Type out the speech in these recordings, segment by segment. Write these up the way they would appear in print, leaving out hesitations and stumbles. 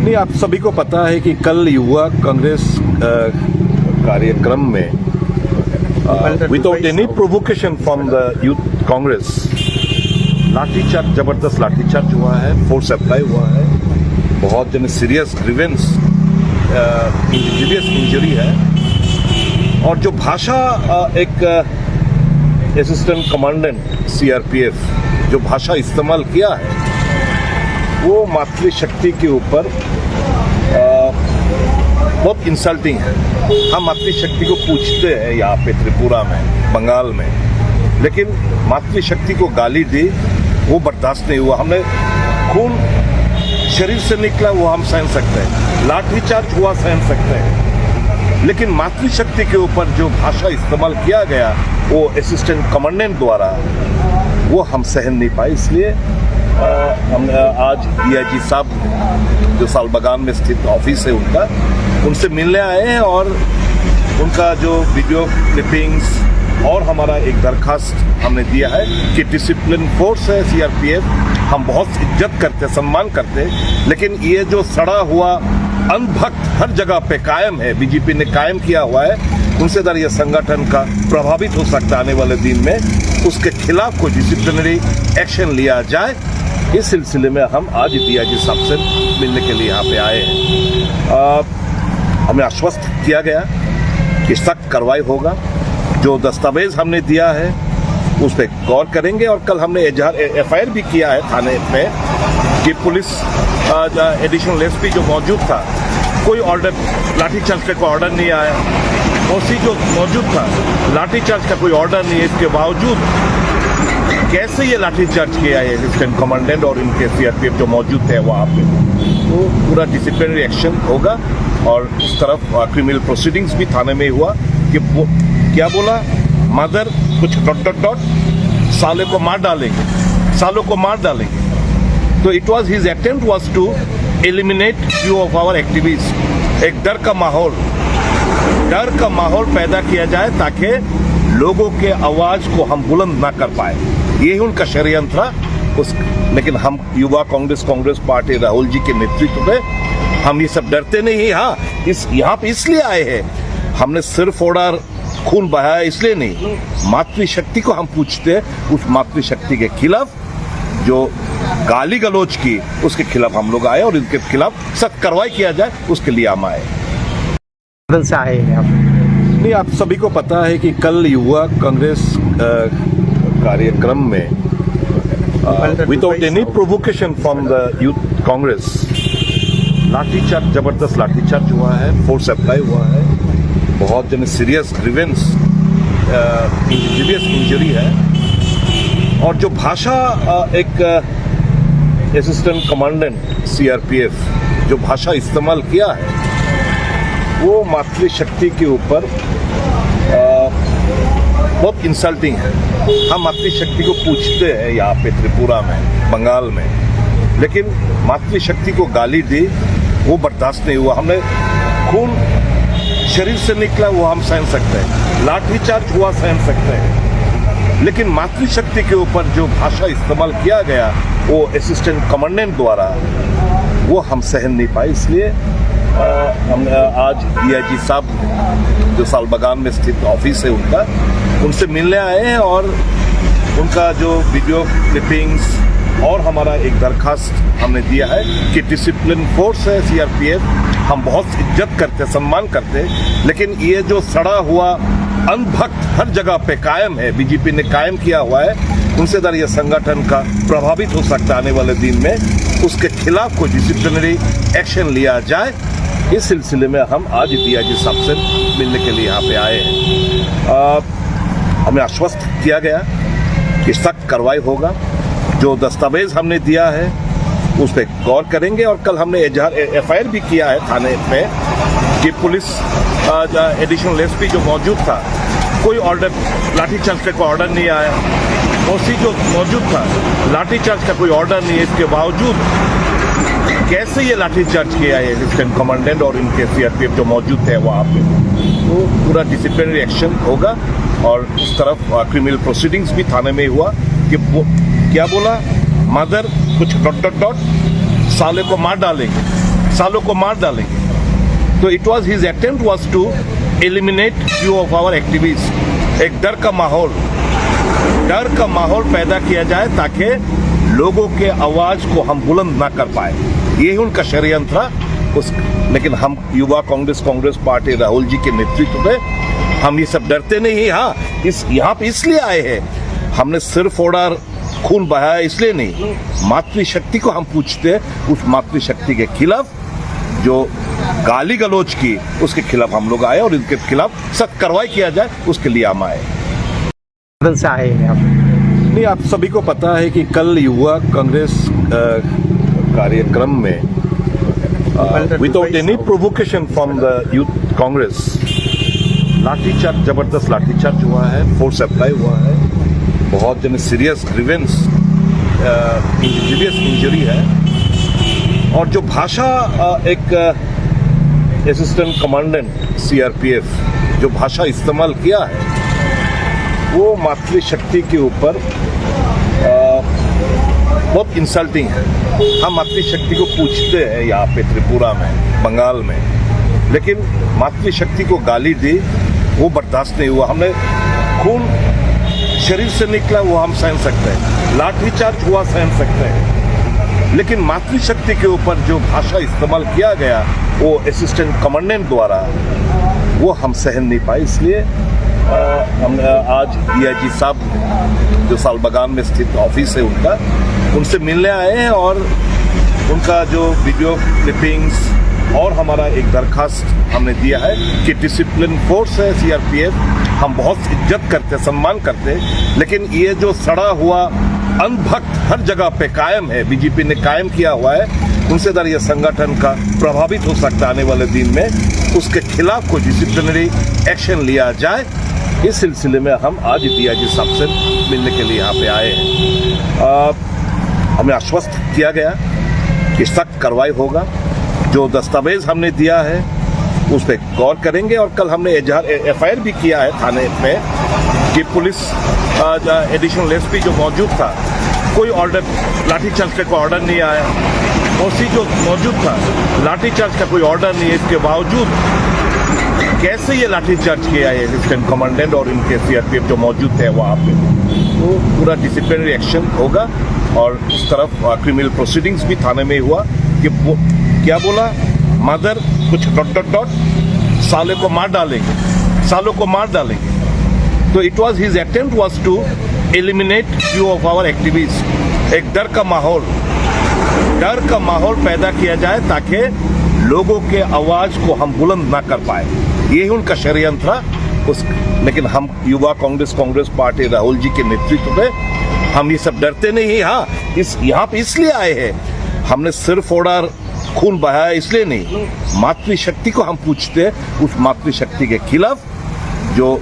नहीं, आप सभी को पता है कि कल युवा कांग्रेस कार्यक्रम में without any provocation from the youth Congress lathicharge, जबरदस्त लाठीचार्ज हुआ है, फोर्स अप्लाई हुआ है, बहुत जन सीरियस ग्रीवेंस सीरियस इंजरी है। और जो भाषा एक असिस्टेंट कमांडेंट सीआरपीएफ जो भाषा इस्तेमाल किया है वो मातृशक्ति के ऊपर बहुत इंसल्टिंग है। हम मातृशक्ति को पूछते हैं यहाँ पे त्रिपुरा में, बंगाल में, लेकिन मातृशक्ति को गाली दी वो बर्दाश्त नहीं हुआ। हमने खून शरीर से निकला वो हम सहन सकते हैं, लाठीचार्ज हुआ सहन सकते हैं, लेकिन मातृशक्ति के ऊपर जो भाषा इस्तेमाल किया गया वो असिस्टेंट कमांडेंट द्वारा वो हम सहन नहीं पाए। इसलिए हम आज डीआईजी साहब जो सालबगान में स्थित ऑफिस है उनसे मिलने आए हैं और उनका जो वीडियो क्लिपिंग्स और हमारा एक दरखास्त हमने दिया है कि डिसिप्लिन फोर्स है सीआरपीएफ, हम बहुत इज्जत करते, सम्मान करते, लेकिन ये जो सड़ा हुआ अंधभक्त हर जगह पे कायम है, बीजेपी ने कायम किया हुआ है, उनसे दर ये संगठन का प्रभावित हो सकता है आने वाले दिन में, उसके खिलाफ कोई डिसिप्लिनरी एक्शन लिया जाए। इस सिलसिले में हम आज डीआईजी साहब से मिलने के लिए यहाँ पे आए हैं। हमें आश्वस्त किया गया कि सख्त कार्रवाई होगा, जो दस्तावेज हमने दिया है उस पर गौर करेंगे और कल हमने एफआईआर भी किया है थाने में कि पुलिस एडिशनल एसपी जो मौजूद था, कोई ऑर्डर लाठीचार्ज का कोई ऑर्डर नहीं आया, ओसी जो मौजूद था लाठीचार्ज का कोई ऑर्डर नहीं है, इसके बावजूद कैसे ये लाठीचार्ज किया है असिस्टेंट कमांडेंट और इनके सीआरपीएफ जो मौजूद थे वहाँ पे, तो पूरा डिसिप्लिनरी एक्शन होगा। और इस तरफ क्रिमिनल प्रोसीडिंग्स भी थाने में हुआ कि क्या बोला, मदर कुछ डॉट डॉट डॉट साले को मार डालेंगे, सालों को मार डालेंगे। तो it was his attempt was to eliminate few of our activist. एक डर का माहौल पैदा किया जाए ताकि लोगों के आवाज को हम बुलंद ना कर पाए, यही उनका षड्यंत्र था। लेकिन हम युवा कांग्रेस पार्टी राहुल जी के नेतृत्व में हम ये सब डरते नहीं। हाँ, यहाँ पे इसलिए आए हैं, हमने सिर्फ ऑर्डर खून बहाया इसलिए नहीं, मातृशक्ति को हम पूछते हैं, उस मातृशक्ति के खिलाफ जो गाली गलौज की उसके खिलाफ हम लोग आए और इनके खिलाफ सख्त कार्रवाई किया जाए उसके लिए हम आए। से आए हैं आप? नहीं, आप सभी को पता है कि कल युवा कांग्रेस कार्यक्रम में without any provocation from the youth Congress lathicharge, जबरदस्त लाठीचार्ज हुआ है, फोर्स अप्लाई हुआ है, बहुत जन सीरियस ग्रीवेंस सीरियस इंजरी है। और जो भाषा एक असिस्टेंट कमांडेंट सीआरपीएफ जो भाषा इस्तेमाल किया है वो मातृशक्ति के ऊपर बहुत इंसल्टिंग है। हम मातृशक्ति को पूछते हैं यहाँ पे त्रिपुरा में, बंगाल में, लेकिन मातृशक्ति को गाली दी वो बर्दाश्त नहीं हुआ। हमने खून शरीर से निकला वो हम सहन सकते हैं, लाठीचार्ज हुआ सहन सकते हैं, लेकिन मातृशक्ति के ऊपर जो भाषा इस्तेमाल किया गया वो असिस्टेंट कमांडेंट द्वारा वो हम सहन नहीं पाए। इसलिए हम आज डीआईजी साहब जो सालबगान में स्थित ऑफिस है उनसे मिलने आए हैं और उनका जो वीडियो क्लिपिंग्स और हमारा एक दरखास्त हमने दिया है कि डिसिप्लिन फोर्स है सीआरपीएफ, हम बहुत इज्जत करते, सम्मान करते, लेकिन ये जो सड़ा हुआ अंधभक्त हर जगह पे कायम है, बीजेपी ने कायम किया हुआ है, उनसे दर ये संगठन का प्रभावित हो सकता है आने वाले दिन में, उसके खिलाफ कोई डिसिप्लिनरी एक्शन लिया जाए। इस सिलसिले में हम आज डीआईजी साहब से मिलने के लिए यहाँ पे आए हैं। हमें आश्वस्त किया गया कि सख्त कार्रवाई होगा, जो दस्तावेज हमने दिया है उस पर गौर करेंगे और कल हमने एफआईआर भी किया है थाने में कि पुलिस एडिशनल एसपी जो मौजूद था, कोई ऑर्डर लाठीचार्ज का कोई ऑर्डर नहीं आया, ओसी जो मौजूद था लाठीचार्ज का कोई ऑर्डर नहीं है, इसके बावजूद कैसे ये लाठीचार्ज किया है असिस्टेंट कमांडेंट और इनके सीआरपीएफ जो मौजूद थे वहाँ पे, तो पूरा डिसिप्लिनरी एक्शन होगा। और इस तरफ क्रिमिनल प्रोसीडिंग्स भी थाने में हुआ कि क्या बोला, मदर कुछ डॉट डॉट डॉट साले को मार डालेंगे, सालों को मार डालेंगे। तो it was his attempt was to eliminate few of our activist. एक डर का माहौल पैदा किया जाए ताकि लोगों के आवाज को हम बुलंद ना कर पाए। यही उनका षड्यंत्र था। लेकिन हम युवा कांग्रेस पार्टी राहुल जी के नेतृत्व में हम ये सब डरते नहीं। हाँ, यहाँ पे इसलिए आए हैं, हमने सिर्फ ऑर्डर खून बहाया इसलिए नहीं, मातृशक्ति को हम पूछते हैं। उस मातृशक्ति के खिलाफ जो गाली गलौज की, उसके खिलाफ हम लोग आए और इनके खिलाफ सख्त कार्रवाई किया जाए, उसके लिए हम आए। से आए हैं आप? नहीं, आप सभी को पता है कि कल युवा कांग्रेस कार्यक्रम में without any provocation from the youth Congress lathicharge, जबरदस्त लाठीचार्ज हुआ है, फोर्स अप्लाई हुआ है, बहुत जन सीरियस ग्रीवेंस सीरियस इंजरी है। और जो भाषा एक असिस्टेंट कमांडेंट सीआरपीएफ जो भाषा इस्तेमाल किया है, वो मातृशक्ति के ऊपर बहुत इंसल्टिंग है। हम मातृशक्ति को पूछते हैं यहाँ पे त्रिपुरा में, बंगाल में, लेकिन मातृशक्ति को गाली दी वो बर्दाश्त नहीं हुआ। हमने खून शरीर से निकला वो हम सहन सकते हैं, लाठीचार्ज हुआ सहन सकते हैं, लेकिन मातृशक्ति के ऊपर जो भाषा इस्तेमाल किया गया वो असिस्टेंट कमांडेंट द्वारा, वो हम सहन नहीं पाए। इसलिए हम आज डीआईजी साहब जो सालबगान में स्थित ऑफिस है उनका, उनसे मिलने आए हैं और उनका जो वीडियो क्लिपिंग्स और हमारा एक दरखास्त हमने दिया है कि डिसिप्लिन फोर्स है सीआरपीएफ, हम बहुत इज्जत करते, सम्मान करते, लेकिन ये जो सड़ा हुआ अंधभक्त हर जगह पे कायम है, बीजेपी ने कायम किया हुआ है, उनसे दर ये संगठन का प्रभावित हो सकता है आने वाले दिन में, उसके खिलाफ कोई डिसिप्लिनरी एक्शन लिया जाए। इस सिलसिले में हम आज डीआईजी साहब से मिलने के लिए यहाँ पे आए हैं। हमें आश्वस्त किया गया कि सख्त कार्रवाई होगा। जो दस्तावेज हमने दिया है उस पर गौर करेंगे और कल हमने एफआईआर भी किया है थाने में कि पुलिस एडिशनल एसपी जो मौजूद था, कोई ऑर्डर लाठीचार्ज का कोई ऑर्डर नहीं आया, ओसी जो मौजूद था लाठीचार्ज का कोई ऑर्डर नहीं है, इसके बावजूद कैसे ये लाठीचार्ज किया है असिस्टेंट कमांडेंट और इनके सीआरपीएफ जो मौजूद थे वहाँ पे, तो पूरा डिसिप्लिनरी एक्शन होगा। और उस तरफ क्रिमिनल प्रोसीडिंग्स भी थाने में हुआ कि क्या बोला, मदर कुछ डॉट साले को मार डालेंगे, सालों को मार डालेंगे। तो it was his attempt was to eliminate few of our activist. एक डर का माहौल पैदा किया जाए ताकि लोगों के आवाज को हम बुलंद ना कर पाए। यही उनका षड्यंत्र था। लेकिन हम युवा कांग्रेस पार्टी राहुल जी के नेतृत्व में हम ये सब डरते नहीं। हाँ, यहाँ पे इसलिए आए हैं, हमने सिर्फ ऑर्डर खून बहाया इसलिए नहीं, मातृशक्ति को हम पूछते हैं। उस मातृशक्ति के खिलाफ जो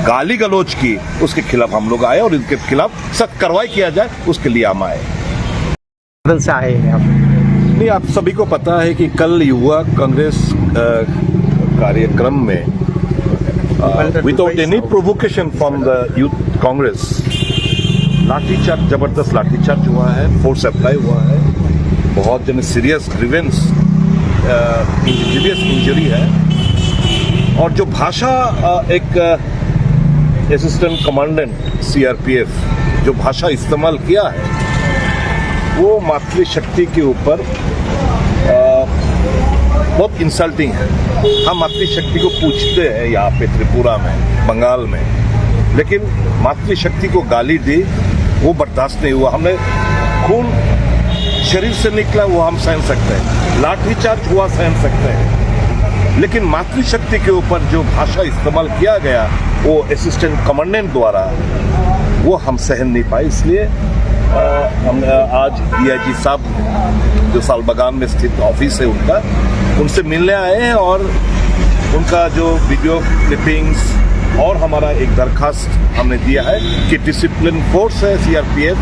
गाली गलौज की, उसके खिलाफ हम लोग आए और इनके खिलाफ सख्त कार्रवाई किया जाए, उसके लिए हम आए। से आए हैं आप? नहीं, आप सभी को पता है कि कल युवा कांग्रेस कार्यक्रम में without any provocation from the youth Congress lathicharge, जबरदस्त लाठीचार्ज हुआ है, फोर्स अप्लाई हुआ है, बहुत जन सीरियस ग्रीवेंस सीरियस इंजरी है। और जो भाषा एक असिस्टेंट कमांडेंट सीआरपीएफ जो भाषा इस्तेमाल किया है, वो मातृशक्ति के ऊपर बहुत इंसल्टिंग है। हम मातृशक्ति को पूछते हैं यहाँ पे त्रिपुरा में, बंगाल में, लेकिन मातृशक्ति को गाली दी वो बर्दाश्त नहीं हुआ। हमने खून शरीर से निकला वो हम सहन सकते हैं, लाठीचार्ज हुआ सहन सकते हैं, लेकिन मातृशक्ति के ऊपर जो भाषा इस्तेमाल किया गया वो असिस्टेंट कमांडेंट द्वारा, वो हम सहन नहीं पाए। इसलिए हम आज डीआईजी साहब जो सालबगान में स्थित ऑफिस है उनका, उनसे मिलने आए हैं और उनका जो वीडियो क्लिपिंग्स और हमारा एक दरखास्त हमने दिया है कि डिसिप्लिन फोर्स है सीआरपीएफ,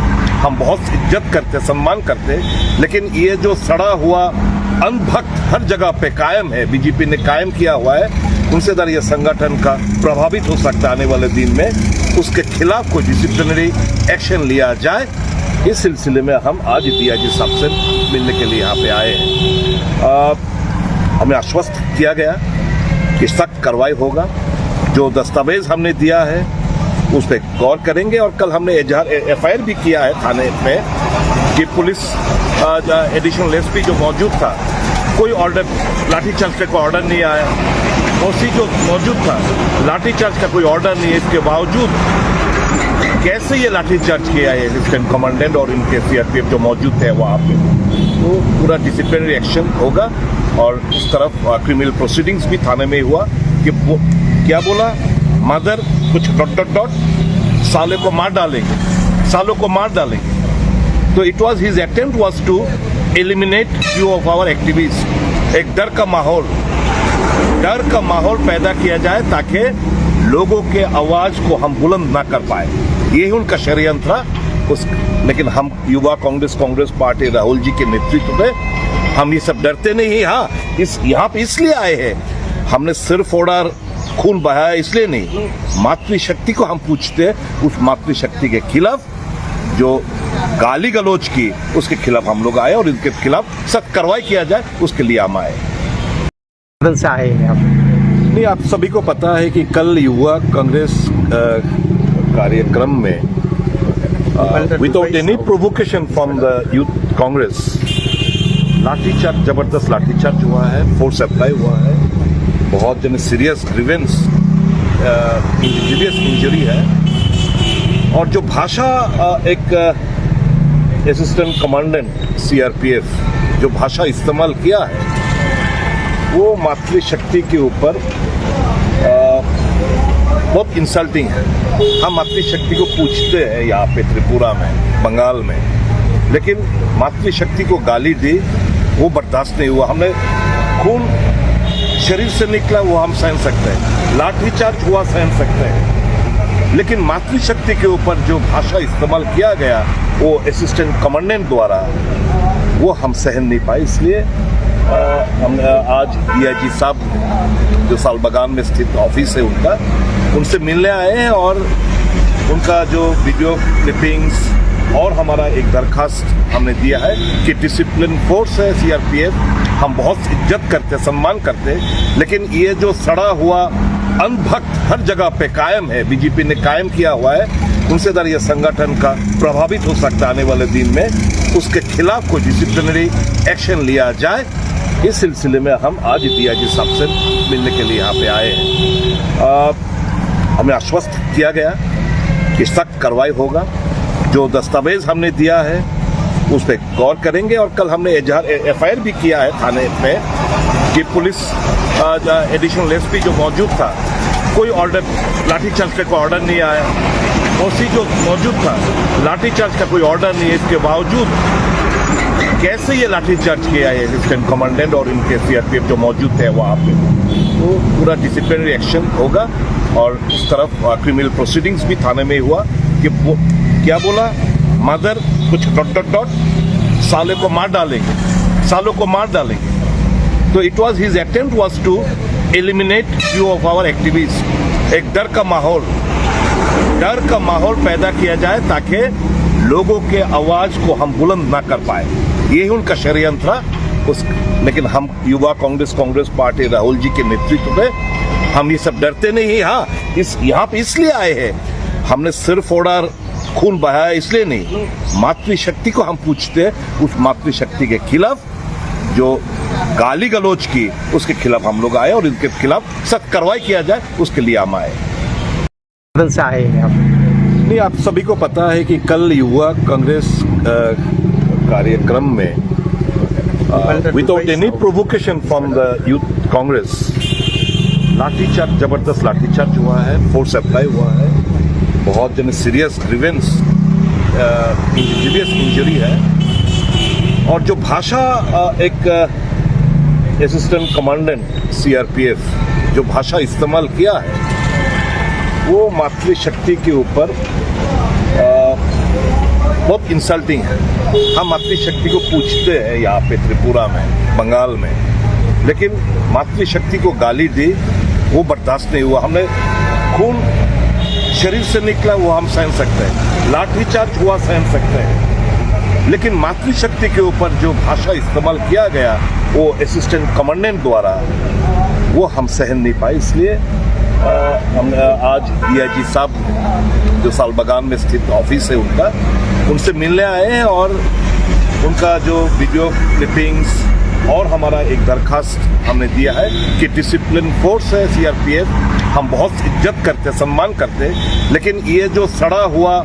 हम बहुत इज्जत करते, सम्मान करते, लेकिन ये जो सड़ा हुआ अंधभक्त हर जगह पे कायम है, बीजेपी ने कायम किया हुआ है, उनसे दर ये संगठन का प्रभावित हो सकता है आने वाले दिन में, उसके खिलाफ कोई डिसिप्लिनरी एक्शन लिया जाए। इस सिलसिले में हम आज डीआईजी साहब से मिलने के लिए यहाँ पे आए हैं। हमें आश्वस्त किया गया कि सख्त कार्रवाई होगा। जो दस्तावेज हमने दिया है उस पर गौर करेंगे और कल हमने एफआईआर भी किया है थाने में कि पुलिस एडिशनल एसपी जो मौजूद था, कोई ऑर्डर लाठीचार्ज का कोई ऑर्डर नहीं आया। ओसी जो मौजूद था, लाठीचार्ज का कोई ऑर्डर नहीं है, इसके बावजूद कैसे ये लाठीचार्ज किया है असिस्टेंट कमांडेंट और इनके सीआरपीएफ जो मौजूद थे वहाँ पे, तो पूरा डिसिप्लिनरी एक्शन होगा। और इस तरफ क्रिमिनल प्रोसीडिंग्स भी थाने में हुआ कि क्या बोला, मदर कुछ डॉट साले को मार डालेंगे, सालों को मार डालेंगे। तो it was his attempt was to eliminate few of our activist. एक डर का माहौल पैदा किया जाए ताकि लोगों के आवाज को हम बुलंद ना कर पाए, यही उनका षड्यंत्र था। लेकिन हम युवा कांग्रेस पार्टी राहुल जी के नेतृत्व में हम ये सब डरते नहीं। हाँ, यहाँ पे इसलिए आए हैं, हमने सिर्फ ऑर्डर खून बहाया इसलिए नहीं, मातृशक्ति को हम पूछते हैं। उस मातृशक्ति के खिलाफ जो गाली गलौज की, उसके खिलाफ हम लोग आए और इनके खिलाफ सख्त कार्रवाई किया जाए, उसके लिए हम आए। से आए हैं आप? नहीं, आप सभी को पता है कि कल युवा कांग्रेस कार्यक्रम में without any provocation from the youth Congress lathicharge, जबरदस्त लाठीचार्ज हुआ है, फोर्स अप्लाई हुआ है, बहुत जन सीरियस ग्रीवेंस इंजरी है। और जो भाषा एक असिस्टेंट कमांडेंट सीआरपीएफ जो भाषा इस्तेमाल किया है वो मातृशक्ति के ऊपर बहुत इंसल्टिंग है। हम मातृशक्ति को पूछते हैं यहाँ पे त्रिपुरा में, बंगाल में, लेकिन मातृशक्ति को गाली दी वो बर्दाश्त नहीं हुआ। हमने खून शरीर से निकला वो हम सहन सकते हैं, लाठीचार्ज हुआ सहन सकते हैं, लेकिन मातृशक्ति के ऊपर जो भाषा इस्तेमाल किया गया वो असिस्टेंट कमांडेंट द्वारा, वो हम सहन नहीं पाए। इसलिए हम आज डीआईजी साहब जो सालबगान में स्थित ऑफिस है उनका, उनसे मिलने आए हैं और उनका जो वीडियो क्लिपिंग्स और हमारा एक दरखास्त हमने दिया है कि डिसिप्लिन फोर्स है सीआरपीएफ, हम बहुत इज्जत करते, सम्मान करते, लेकिन ये जो सड़ा हुआ अंधभक्त हर जगह पे कायम है, बीजेपी ने कायम किया हुआ है, उनसे दर ये संगठन का प्रभावित हो सकता है आने वाले दिन में, उसके खिलाफ कोई डिसिप्लिनरी एक्शन लिया जाए। इस सिलसिले में हम आज डीआईजी साहब से मिलने के लिए यहाँ पे आए हैं। हमें आश्वस्त किया गया कि सख्त कार्रवाई होगा। जो दस्तावेज हमने दिया है उस पर गौर करेंगे और कल हमने एफआईआर भी किया है थाने में कि पुलिस एडिशनल एसपी जो मौजूद था, कोई ऑर्डर लाठीचार्ज का कोई ऑर्डर नहीं आया। ओसी जो मौजूद था, लाठीचार्ज का कोई ऑर्डर नहीं है, इसके बावजूद कैसे ये लाठीचार्ज किया है असिस्टेंट कमांडेंट और इनके सीआरपीएफ जो मौजूद थे वहाँ पे, तो पूरा डिसिप्लिनरी एक्शन होगा। और इस तरफ क्रिमिनल प्रोसीडिंग्स भी थाने में हुआ कि क्या बोला, मदर कुछ डॉट साले को मार डालेंगे, सालों को मार डालेंगे। तो it was his attempt was to eliminate few of our activist. एक डर का माहौल पैदा किया जाए ताकि लोगों के आवाज को हम बुलंद ना कर पाए, यही उनका षड्यंत्र था। लेकिन हम युवा कांग्रेस पार्टी राहुल जी के नेतृत्व में हम ये सब डरते नहीं। हाँ, यहाँ पे इसलिए आए हैं, हमने सिर्फ ऑर्डर खून बहाया इसलिए नहीं, मातृशक्ति को हम पूछते हैं। उस मातृशक्ति के खिलाफ जो गाली गलौज की, उसके खिलाफ हम लोग आए और इनके खिलाफ सख्त कार्रवाई किया जाए, उसके लिए हम आए। से आए हैं आप? नहीं, आप सभी को पता है कि कल युवा कांग्रेस कार्यक्रम में without any provocation from the youth Congress lathicharge, जबरदस्त लाठीचार्ज हुआ है, फोर्स अप्लाई हुआ है, बहुत जन सीरियस ग्रीवेंस इंजरी है। और जो भाषा एक असिस्टेंट कमांडेंट सीआरपीएफ जो भाषा इस्तेमाल किया है वो मातृशक्ति के ऊपर बहुत इंसल्टिंग है। हम मातृशक्ति को पूछते हैं यहाँ पे त्रिपुरा में, बंगाल में, लेकिन मातृशक्ति को गाली दी वो बर्दाश्त नहीं हुआ। हमने खून शरीर से निकला वो हम सहन सकते हैं, लाठीचार्ज हुआ सहन सकते हैं, लेकिन मातृशक्ति के ऊपर जो भाषा इस्तेमाल किया गया वो असिस्टेंट कमांडेंट द्वारा, वो हम सहन नहीं पाए। इसलिए हम आज डीआईजी साहब जो सालबगान में स्थित ऑफिस है उनसे मिलने आए हैं और उनका जो वीडियो क्लिपिंग्स और हमारा एक दरखास्त हमने दिया है कि डिसिप्लिन फोर्स है सीआरपीएफ, हम बहुत इज्जत करते सम्मान करते, लेकिन ये जो सड़ा हुआ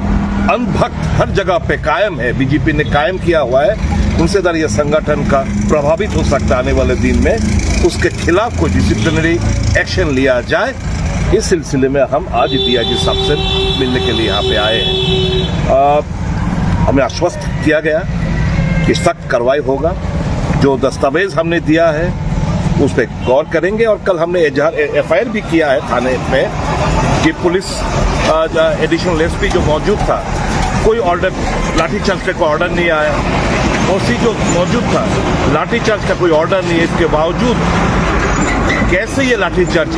अंधभक्त हर जगह पे कायम है, बीजेपी ने कायम किया हुआ है, उनसे दर ये संगठन का प्रभावित हो सकता है आने वाले दिन में, उसके खिलाफ कोई डिसिप्लिनरी एक्शन लिया जाए। इस सिलसिले में हम आज डीआईजी साहब से मिलने के लिए यहाँ पे आए हैं। हमें आश्वस्त किया गया कि सख्त कार्रवाई होगा, जो दस्तावेज हमने दिया है उस पर गौर करेंगे और कल हमने एफआईआर भी किया है थाने में कि पुलिस एडिशनल एसपी जो मौजूद था, कोई ऑर्डर लाठीचार्ज का कोई ऑर्डर नहीं आया, ओसी जो मौजूद था लाठीचार्ज का कोई ऑर्डर नहीं है, इसके बावजूद कैसे ये लाठीचार्ज